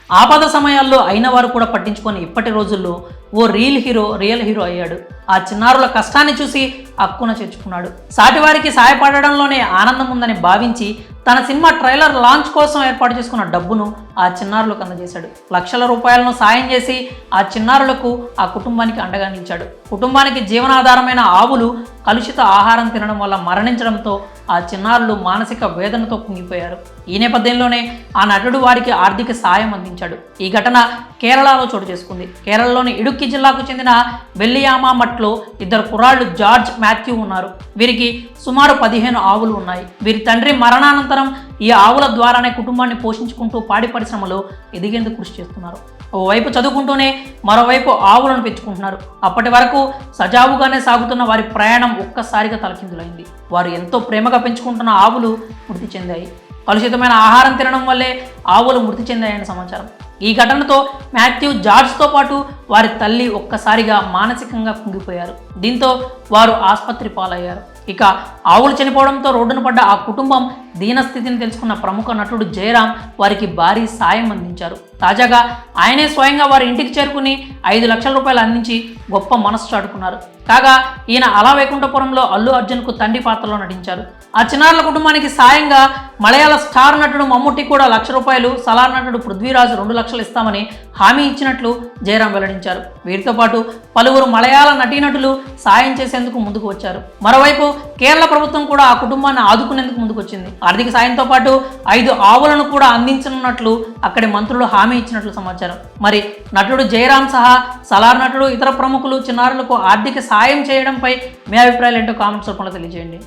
ఆపద సమయాల్లో అయిన వారు కూడా పట్టించుకొని ఇప్పటి రోజుల్లో ఓ రియల్ హీరో అయ్యాడు. ఆ చిన్నారుల కష్టాన్ని చూసి అక్కున చేర్చుకున్నాడు. సాటివారికి సాయపడడంలోనే ఆనందం ఉందని భావించి తన సినిమా ట్రైలర్ లాంచ్ కోసం ఏర్పాటు చేసుకున్న డబ్బును ఆ చిన్నారులకు అందజేశాడు. లక్షల రూపాయలను సాయం చేసి ఆ చిన్నారులకు ఆ కుటుంబానికి అండగా నిలిచాడు. కుటుంబానికి జీవనాధారమైన ఆవులు కలుషిత ఆహారం తినడం వల్ల మరణించడంతో ఆ చిన్నారులు మానసిక వేదనతో కుంగిపోయారు. ఈ నేపథ్యంలోనే ఆ నటుడు వారికి ఆర్థిక సాయం అందించాడు. ఈ ఘటన కేరళలో చోటు చేసుకుంది. కేరళలోని ఇడుక్కి జిల్లాకు చెందిన వెల్లియామా మట్లో ఇద్దరు కుర్రాళ్ళు జార్జ్, మాథ్యూ ఉన్నారు. వీరికి సుమారు 15 ఆవులు ఉన్నాయి. వీరి తండ్రి మరణానంతరం ఈ ఆవుల ద్వారానే కుటుంబాన్ని పోషించుకుంటూ పాడి పరిశ్రమలో ఎదిగేందుకు కృషి చేస్తున్నారు. ఓవైపు చదువుకుంటూనే మరోవైపు ఆవులను పెంచుకుంటున్నారు. అప్పటి వరకు సజావుగానే సాగుతున్న వారి ప్రయాణం ఒక్కసారిగా తలకిందులైంది. వారు ఎంతో ప్రేమగా పెంచుకుంటున్న ఆవులు మృతి చెందాయి. కలుషితమైన ఆహారం తినడం వల్లే ఆవులు మృతి చెందాయని సమాచారం. ఈ ఘటనతో మాథ్యూ, జార్జ్తో పాటు వారి తల్లి ఒక్కసారిగా మానసికంగా కుంగిపోయారు. దీంతో వారు ఆసుపత్రి పాలయ్యారు. ఇక ఆవులు చనిపోవడంతో రోడ్డున పడ్డ ఆ కుటుంబం దీనస్థితిని తెలుసుకున్న ప్రముఖ నటుడు జయరాం వారికి భారీ సాయం అందించారు. తాజాగా ఆయనే స్వయంగా వారి ఇంటికి చేరుకుని 5 లక్షల రూపాయలు అందించి గొప్ప మనసు చాటుకున్నారు. కాగా ఈయన అలా వైకుంఠపురంలో అల్లు అర్జున్కు తండ్రి పాత్రలో నటించారు. ఆ చిన్నారుల కుటుంబానికి సాయంగా మలయాళ స్టార్ నటుడు మమ్ముట్టి కూడా 1 లక్ష రూపాయలు, సలార్ నటుడు పృథ్వీరాజ్ 2 లక్షలు ఇస్తామని హామీ ఇచ్చినట్లు జయరాం వెల్లడించారు. వీరితో పాటు పలువురు మలయాళ నటీనటులు సాయం చేసేందుకు ముందుకు వచ్చారు. మరోవైపు కేరళ ప్రభుత్వం కూడా ఆ కుటుంబాన్ని ఆదుకునేందుకు ముందుకొచ్చింది. ఆర్థిక సాయంతో పాటు 5 ఆవులను కూడా అందించనున్నట్లు అక్కడి మంత్రులు హామీ ఇచ్చినట్లు సమాచారం. మరి నటుడు జయరాం సహా సలార్ నటుడు, ఇతర ప్రముఖులు చిన్నారులకు ఆర్థిక సాయం చేయడంపై మీ అభిప్రాయాలు ఏంటో కామెంట్స్ రూపంలో తెలియజేయండి.